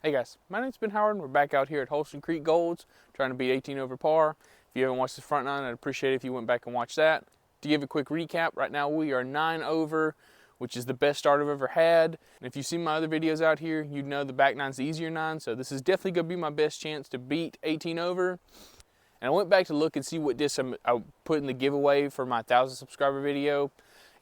Hey guys, my name's Ben Howard and we're back out here at Holston Creek Golds trying to beat 18 over par. If you haven't watched the front nine, I'd appreciate it if you went back and watched that. To give a quick recap, right now we are 9 over, which is the best start I've ever had. And if you've seen my other videos out here, you'd know the back nine's the easier nine, so this is definitely going to be my best chance to beat 18 over. And I went back to look and see what disc I put in the giveaway for my 1,000 subscriber video.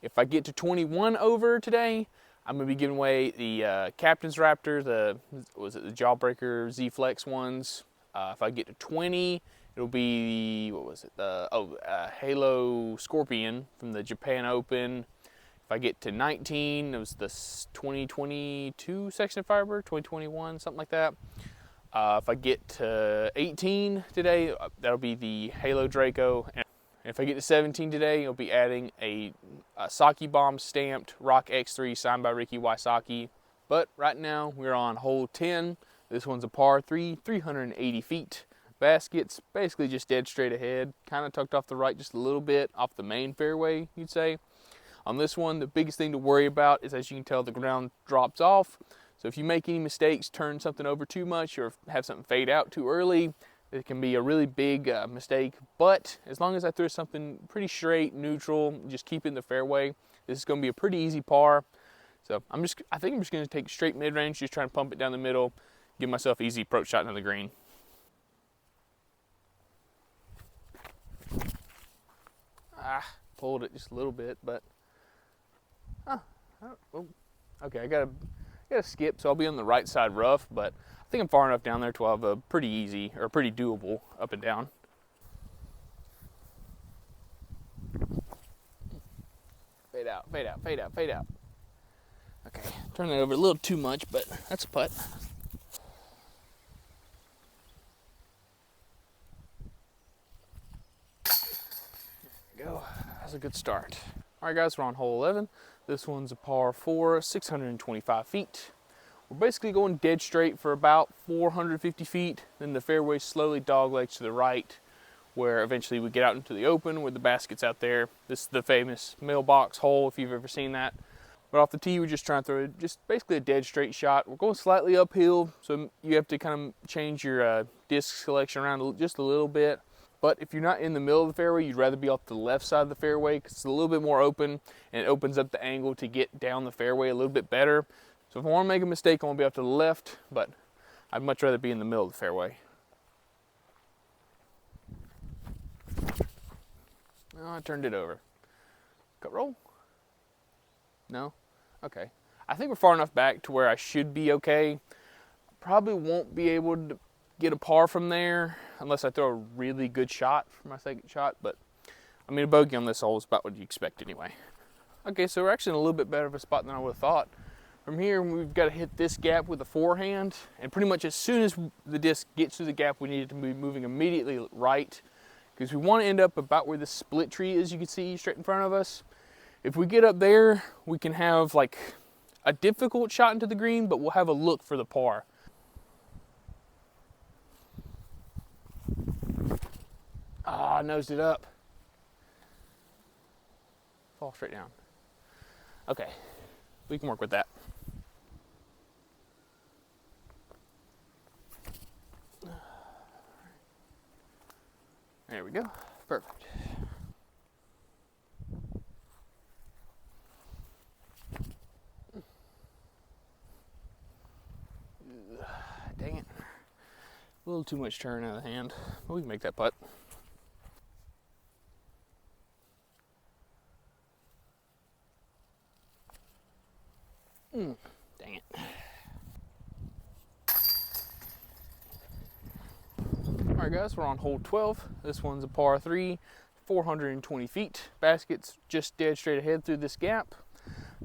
If I get to 21 over today, I'm going to be giving away the Captain's Raptor, the Jawbreaker Z Flex ones. If I get to 20, it'll be, Halo Scorpion from the Japan Open. If I get to 19, it was the 2022 Sexton Firebird, 2021, something like that. If I get to 18 today, that'll be the Halo Draco. And if I get to 17 today, I'll be adding a Saki Bomb stamped Rock X3 signed by Ricky Wysocki. But right now we're on hole 10. This one's a par 3, 380 feet. Basket's basically just dead straight ahead, kind of tucked off the right just a little bit, off the main fairway, you'd say. On this one, the biggest thing to worry about is, as you can tell, the ground drops off. So if you make any mistakes, turn something over too much, or have something fade out too early, it can be a really big mistake. But as long as I throw something pretty straight, neutral, just keep it in the fairway, this is going to be a pretty easy par. So I think I'm just going to take straight mid-range, just try and pump it down the middle, give myself easy approach shot into the green. Pulled it just a little bit, but okay, I gotta skip, so I'll be on the right side rough, but I think I'm far enough down there to have a pretty easy, or pretty doable up and down. Fade out, fade out, fade out, fade out. Okay, turn that over a little too much, but that's a putt. There we go, that's a good start. All right guys, we're on hole 11. This one's a par 4, 625 feet. We're basically going dead straight for about 450 feet. Then the fairway slowly doglegs to the right, where eventually we get out into the open where the basket's out there. This is the famous mailbox hole, if you've ever seen that. But off the tee, we're just trying to throw just basically a dead straight shot. We're going slightly uphill, so you have to kind of change your disc selection around just a little bit. But if you're not in the middle of the fairway, you'd rather be off the left side of the fairway because it's a little bit more open and it opens up the angle to get down the fairway a little bit better. So if I want to make a mistake, I want to be off to the left, but I'd much rather be in the middle of the fairway. Oh, I turned it over. Cut roll? No? Okay. I think we're far enough back to where I should be okay. Probably won't be able to get a par from there unless I throw a really good shot for my second shot, but I mean, a bogey on this hole is about what you expect anyway. Okay, so we're actually in a little bit better of a spot than I would have thought. From here, we've got to hit this gap with a forehand, and pretty much as soon as the disc gets through the gap, we need it to be moving immediately right, because we want to end up about where the split tree is, you can see straight in front of us. If we get up there, we can have like a difficult shot into the green, but we'll have a look for the par. Ah, nosed it up. Fall straight down. Okay, we can work with that. There we go, perfect. Dang it. A little too much turn out of the hand, but we can make that putt. Dang it. Alright guys, we're on hole 12. This one's a par 3, 420 feet. Basket's just dead straight ahead through this gap.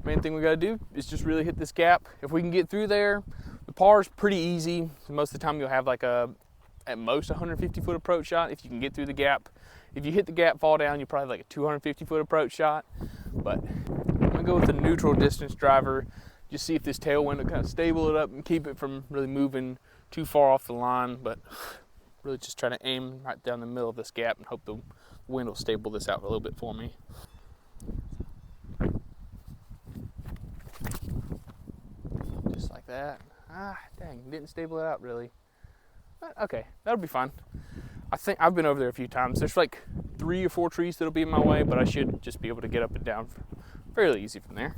Main thing we gotta do is just really hit this gap. If we can get through there, the par's pretty easy. Most of the time you'll have like at most 150 foot approach shot if you can get through the gap. If you hit the gap, fall down, you probably have like a 250 foot approach shot. But I'm gonna go with the neutral distance driver. Just see if this tailwind will kind of stable it up and keep it from really moving too far off the line. But really just trying to aim right down the middle of this gap and hope the wind will stable this out a little bit for me. Just like that. Ah, dang, didn't stable it out really. But okay, that'll be fine. I think I've been over there a few times. There's like 3 or 4 trees that'll be in my way, but I should just be able to get up and down fairly easy from there.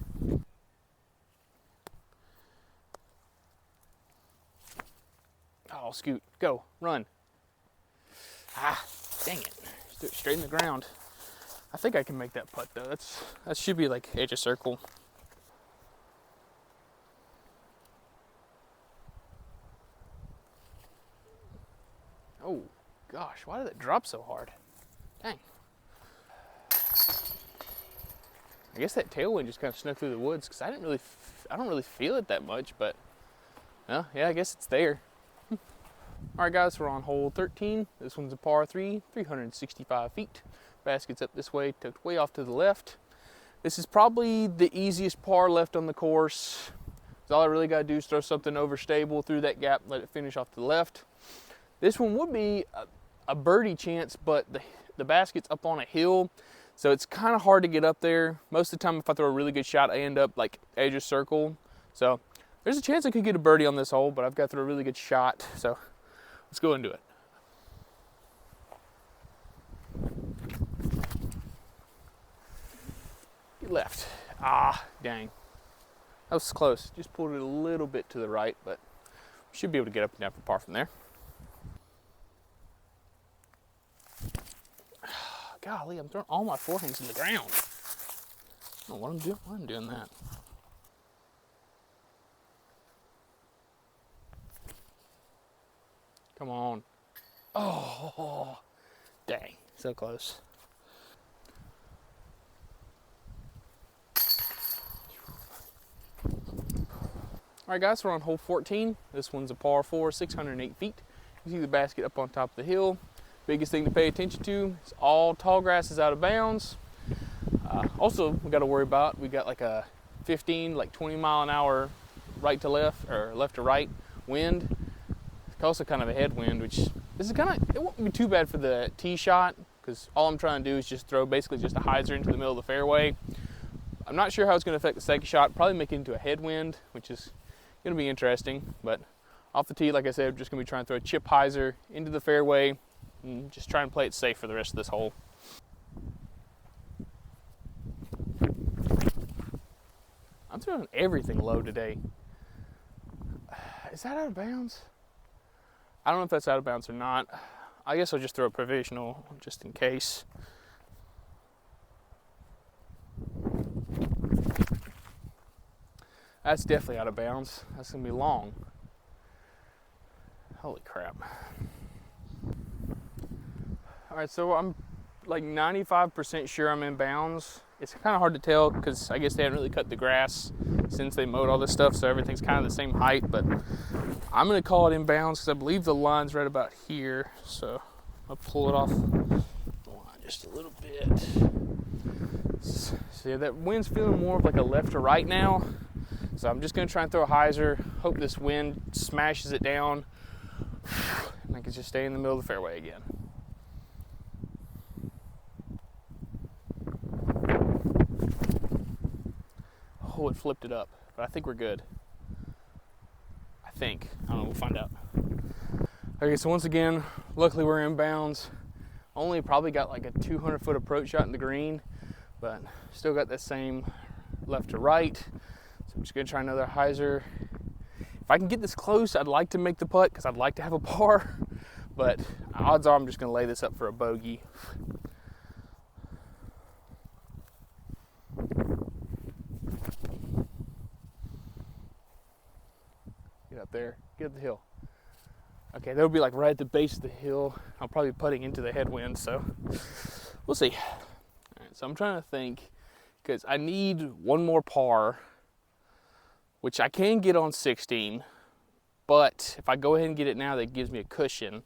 Oh, Scoot, go, run. Ah, dang it. Just do it straight in the ground. I think I can make that putt though. That should be like edge of circle. Oh gosh, why did it drop so hard? Dang. I guess that tailwind just kind of snuck through the woods because I don't really feel it that much, but well, yeah, I guess it's there. All right, guys, we're on hole 13. This one's a par 3, 365 feet. Basket's up this way, tucked way off to the left. This is probably the easiest par left on the course. So all I really got to do is throw something over stable through that gap, let it finish off to the left. This one would be a birdie chance, but the basket's up on a hill, so it's kind of hard to get up there. Most of the time, if I throw a really good shot, I end up like edge of circle. So there's a chance I could get a birdie on this hole, but I've got to throw a really good shot. So let's go and do it. Get left. Ah, dang. That was close. Just pulled it a little bit to the right, but should be able to get up and down for par from there. Golly, I'm throwing all my forehands in the ground. I don't know what I'm doing. Why I'm doing that. Come on. Oh, dang. So close. All right, guys, we're on hole 14. This one's a par 4, 608 feet. You see the basket up on top of the hill. Biggest thing to pay attention to is all tall grass is out of bounds. Also, we got to worry about, we got like a 15, like 20 mile an hour right to left or left to right wind. It's also kind of a headwind, which this is kind of, it won't be too bad for the tee shot because all I'm trying to do is just throw basically just a hyzer into the middle of the fairway. I'm not sure how it's going to affect the second shot. Probably make it into a headwind, which is going to be interesting. But off the tee, like I said, I'm just going to be trying to throw a chip hyzer into the fairway and just try and play it safe for the rest of this hole. I'm throwing everything low today. Is that out of bounds? I don't know if that's out of bounds or not. I guess I'll just throw a provisional just in case. That's definitely out of bounds. That's gonna be long. Holy crap. All right, so I'm like 95% sure I'm in bounds. It's kind of hard to tell because I guess they haven't really cut the grass since they mowed all this stuff, so everything's kind of the same height, but I'm gonna call it in bounds because I believe the line's right about here. So I'll pull it off the line just a little bit. So yeah, that wind's feeling more of like a left to right now. So I'm just gonna try and throw a hyzer, hope this wind smashes it down, and I can just stay in the middle of the fairway again. Oh, it flipped it up, but I think we're good. I think. I don't know, we'll find out. Okay, so once again, luckily we're in bounds. Only probably got like a 200-foot approach shot in the green, but still got that same left to right. So I'm just gonna try another hyzer. If I can get this close, I'd like to make the putt because I'd like to have a par, but odds are I'm just gonna lay this up for a bogey. Get up there, get up the hill. Okay, that'll be like right at the base of the hill. I'll probably be putting into the headwind, so we'll see. All right, so I'm trying to think because I need one more par, which I can get on 16, but if I go ahead and get it now, that gives me a cushion.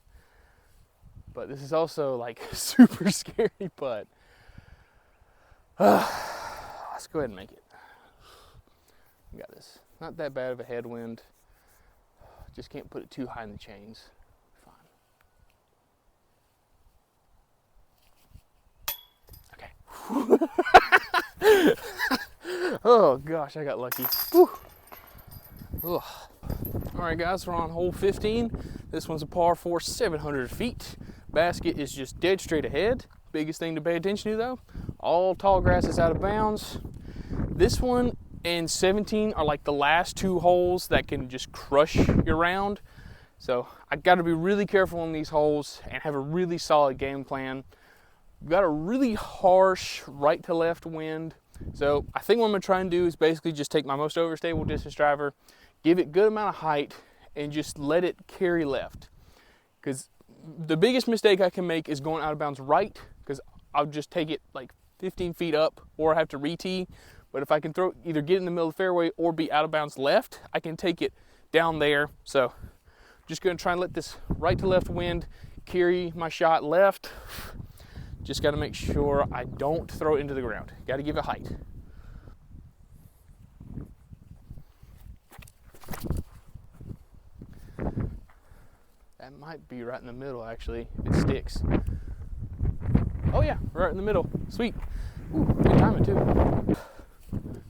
But this is also like super scary putt. Let's go ahead and make it. We got this. Not that bad of a headwind. Just can't put it too high in the chains. Fine. Okay. Oh gosh, I got lucky. Whew. All All right, guys, we're on hole 15. This one's a par 4, 700 feet. Basket is just dead straight ahead. Biggest thing to pay attention to, though, all tall grass is out of bounds. This one and 17 are like the last two holes that can just crush your round. So I got to be really careful on these holes and have a really solid game plan. We've got a really harsh right to left wind. So I think what I'm gonna try and do is basically just take my most overstable distance driver, give it good amount of height, and just let it carry left. Because the biggest mistake I can make is going out of bounds right, because I'll just take it like 15 feet up, or I have to re-tee. But if I can either get in the middle of the fairway or be out of bounds left, I can take it down there. So just gonna try and let this right to left wind carry my shot left. Just got to make sure I don't throw it into the ground. Got to give it height. That might be right in the middle, actually, if it sticks. Oh yeah, right in the middle. Sweet. Ooh, good timing too.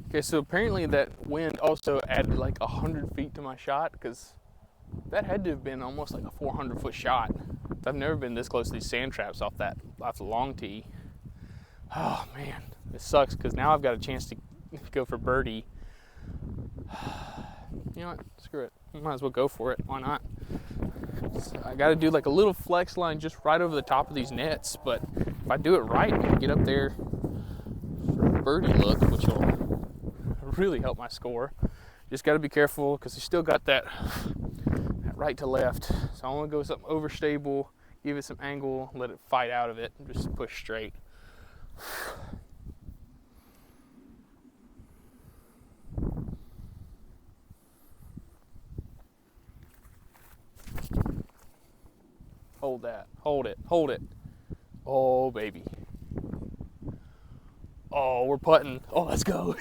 Okay, so apparently that wind also added like 100 feet to my shot, because that had to have been almost like a 400-foot shot. I've never been this close to these sand traps off the long tee. Oh man, it sucks because now I've got a chance to go for birdie. You know what? Screw it. Might as well go for it. Why not? So I got to do like a little flex line just right over the top of these nets, but if I do it right, I can get up there for a birdie look, which will really help my score. Just got to be careful because you still got that right to left. So I want to go something overstable, give it some angle, let it fight out of it, and just push straight. Hold that. Hold it. Hold it. Oh, baby. Oh, we're putting. Oh, let's go.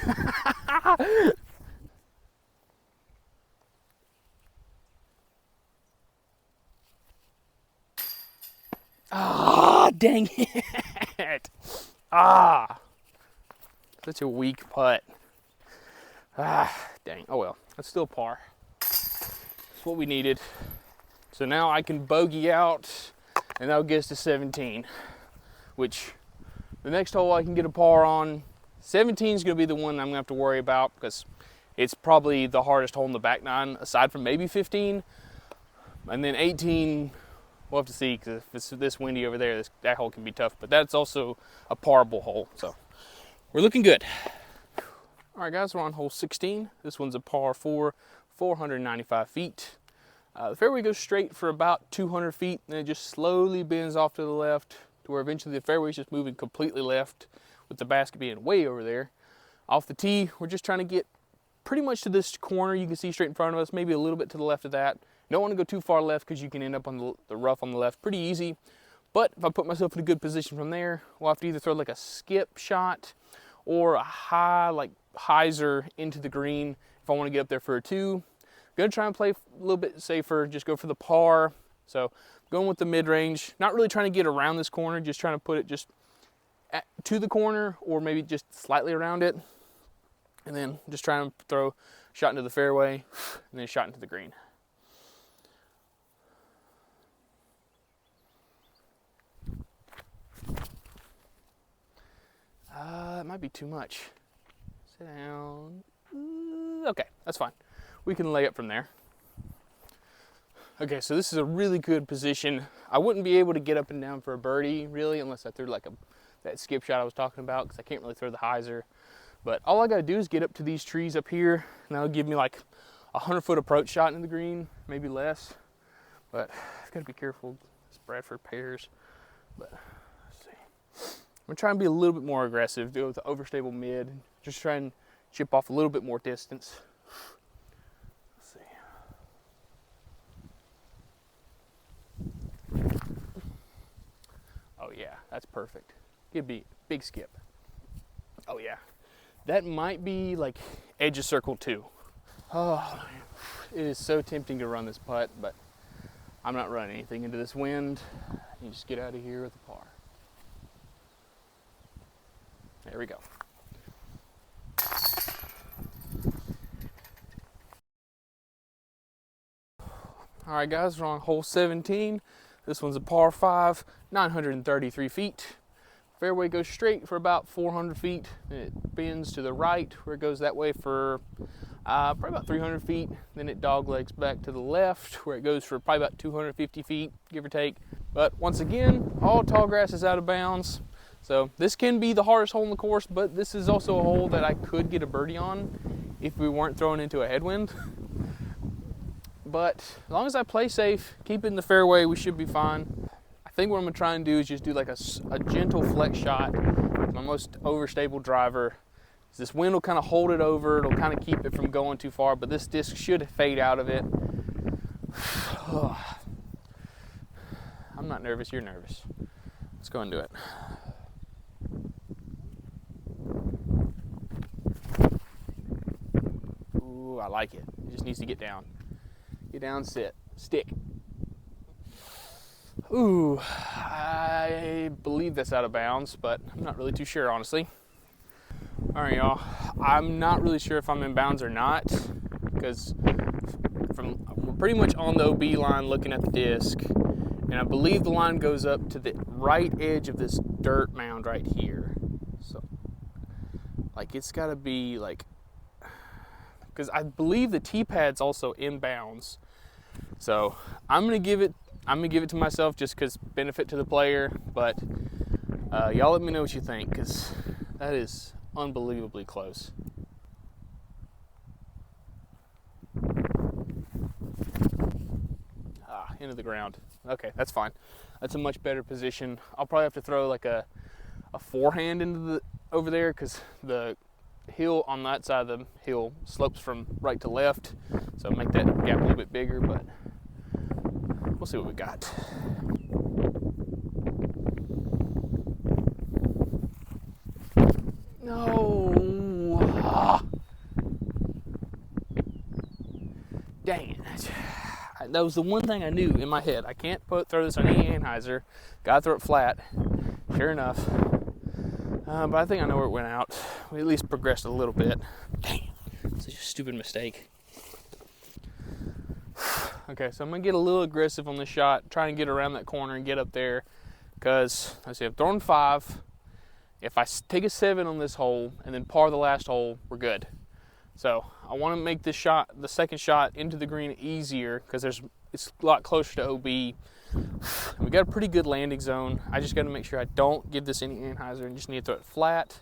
Ah, dang it. Ah. Such a weak putt. Ah, dang. Oh well. That's still par. That's what we needed. So now I can bogey out, and that'll get us to 17, which the next hole I can get a par on. 17 is going to be the one I'm going to have to worry about because it's probably the hardest hole in the back nine, aside from maybe 15. And then 18, we'll have to see, because if it's this windy over there, that hole can be tough. But that's also a parable hole, so we're looking good. All right, guys, we're on hole 16. This one's a par 4, 495 feet. The fairway goes straight for about 200 feet, and it just slowly bends off to the left to where eventually the fairway is just moving completely left, with the basket being way over there. Off the tee, we're just trying to get pretty much to this corner you can see straight in front of us, maybe a little bit to the left of that. Don't want to go too far left because you can end up on the rough on the left pretty easy. But if I put myself in a good position from there, we'll have to either throw like a skip shot or a high, like hyzer into the green if I want to get up there for a 2. Gonna try and play a little bit safer, just go for the par. So going with the mid-range, not really trying to get around this corner, just trying to put it just to the corner or maybe just slightly around it. And then just trying to throw a shot into the fairway and then a shot into the green. It might be too much. Sit down. Okay, that's fine. We can lay up from there. Okay, so this is a really good position. I wouldn't be able to get up and down for a birdie, really, unless I threw like that skip shot I was talking about, because I can't really throw the hyzer. But all I gotta do is get up to these trees up here, and that'll give me like a 100-foot approach shot in the green, maybe less. But I've gotta be careful. It's Bradford pears. But let's see. I'm gonna try and be a little bit more aggressive, do it with the overstable mid, just try and chip off a little bit more distance. Let's see. Oh yeah, that's perfect. Give me a big skip. Oh yeah. That might be like edge of circle 2. Oh, it is so tempting to run this putt, but I'm not running anything into this wind. You just get out of here with a par. There we go. All right, guys, we're on hole 17. This one's a par 5, 933 feet. Fairway goes straight for about 400 feet, and it bends to the right where it goes that way for probably about 300 feet. Then it doglegs back to the left where it goes for probably about 250 feet, give or take. But once again, all tall grass is out of bounds. So this can be the hardest hole in the course, but this is also a hole that I could get a birdie on if we weren't thrown into a headwind. But as long as I play safe, keep it in the fairway, we should be fine. I think what I'm gonna try and do is just do like a gentle flex shot. My most overstable driver. This wind will kind of hold it over. It'll kind of keep it from going too far, but this disc should fade out of it. I'm not nervous, you're nervous. Let's go and do it. Ooh, I like it. It just needs to get down. Get down, sit, stick. Ooh, I believe that's out of bounds, but I'm not really too sure, honestly. All right, y'all. I'm not really sure if I'm in bounds or not, because we're pretty much on the OB line looking at the disc, and I believe the line goes up to the right edge of this dirt mound right here. So, like, it's got to be like, because I believe the tee pad's also in bounds. So I'm gonna give it to myself just because benefit to the player. But y'all let me know what you think, because that is unbelievably close. Into the ground. Okay, that's fine. That's a much better position. I'll probably have to throw like a forehand into over there, because the hill on that side of the hill slopes from right to left, so make that gap a little bit bigger, but we'll see what we got. No. Dang it. That was the one thing I knew in my head. I can't throw this on any anhyzer. Gotta throw it flat. Sure enough. But I think I know where it went out. We at least progressed a little bit. Dang, such a stupid mistake. Okay, so I'm gonna get a little aggressive on this shot, try and get around that corner and get up there. Because, let's see, I'm throwing 5. If I take a 7 on this hole and then par the last hole, we're good. So I want to make this shot, the second shot into the green, easier, because it's a lot closer to OB. We got a pretty good landing zone. I just got to make sure I don't give this any anhyzer and just need to throw it flat.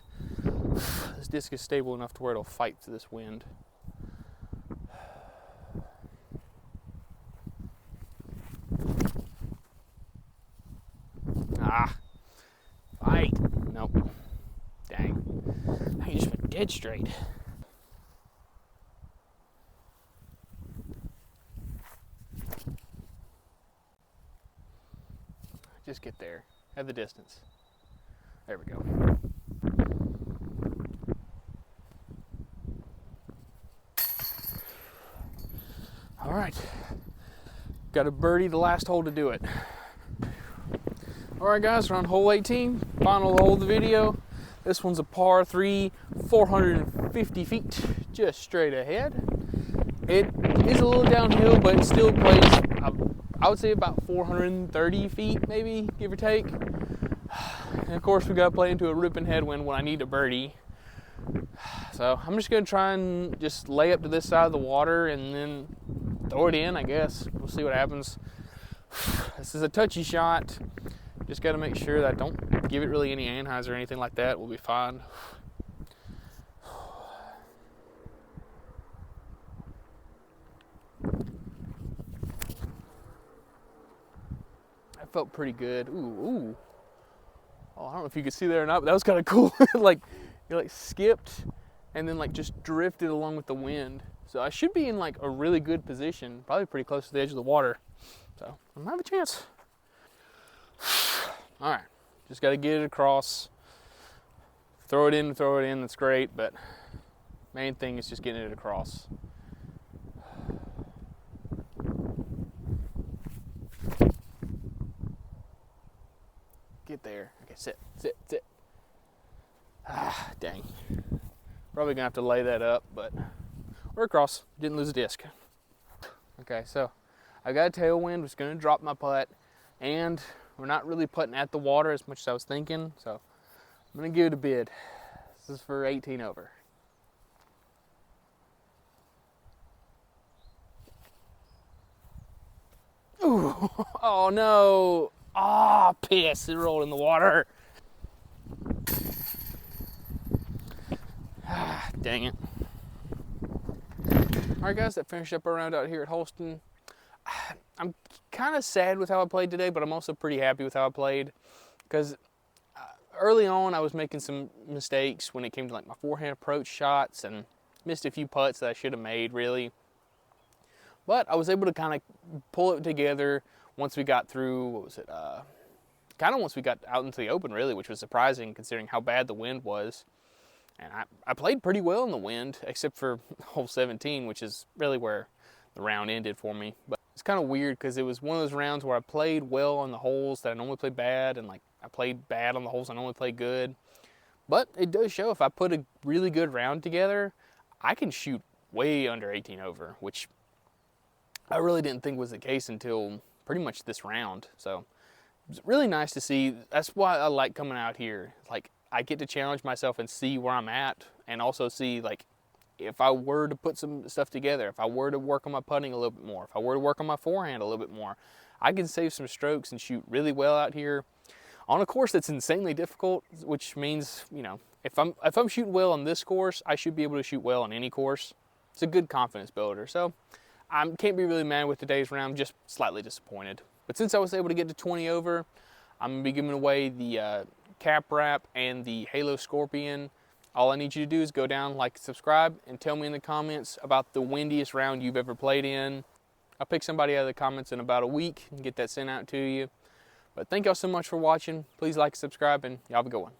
This disc is stable enough to where it'll fight through this wind. Fight. Nope. Dang. I just went dead straight. Just get there. Have the distance. There we go. All right. Got a birdie the last hole to do it. All right, guys, we're on hole 18, final hole of the video. This one's a par 3, 450 feet, just straight ahead. It is a little downhill, but it still plays, I would say about 430 feet, maybe, give or take. And of course, we got to play into a ripping headwind when I need a birdie. So I'm just going to try and just lay up to this side of the water and then throw it in, I guess. We'll see what happens. This is a touchy shot. Just got to make sure that I don't give it really any anhyzer or anything like that. We'll be fine. That felt pretty good. Ooh. Oh, I don't know if you could see that or not, but that was kind of cool. Like, you like skipped and then like just drifted along with the wind. So I should be in like a really good position, probably pretty close to the edge of the water. So I might have a chance. All right, just got to get it across. Throw it in, that's great, but main thing is just getting it across. Get there. Okay, sit. Dang. Probably gonna have to lay that up, but we're across. Didn't lose a disc. Okay, so I got a tailwind, was going to drop my putt, and we're not really putting at the water as much as I was thinking, so I'm going to give it a bid. This is for 18 over. Ooh, oh no. Ah, oh, piss, it rolled in the water. Ah, dang it. All right, guys, that finished up our round out here at Holston. I'm kind of sad with how I played today, but I'm also pretty happy with how I played, because early on I was making some mistakes when it came to like my forehand approach shots and missed a few putts that I should have made, really. But I was able to kind of pull it together once we got through, what was it, kind of once we got out into the open, really, which was surprising considering how bad the wind was. And I played pretty well in the wind, except for hole 17, which is really where the round ended for me. But it's kind of weird because it was one of those rounds where I played well on the holes that I normally play bad, and like I played bad on the holes I normally play good. But it does show if I put a really good round together, I can shoot way under 18 over, which I really didn't think was the case until pretty much this round. So it's really nice to see. That's why I like coming out here. Like, I get to challenge myself and see where I'm at, and also see, like, if I were to put some stuff together, if I were to work on my putting a little bit more, if I were to work on my forehand a little bit more, I can save some strokes and shoot really well out here on a course that's insanely difficult, which means, you know, if I'm shooting well on this course, I should be able to shoot well on any course. It's a good confidence builder. So I can't be really mad with today's round, just slightly disappointed. But since I was able to get to 20 over, I'm going to be giving away the Cap Wrap and the Halo Scorpion. All I need you to do is go down, like, subscribe, and tell me in the comments about the windiest round you've ever played in. I'll pick somebody out of the comments in about a week and get that sent out to you. But thank y'all so much for watching. Please like, subscribe, and y'all have a good one.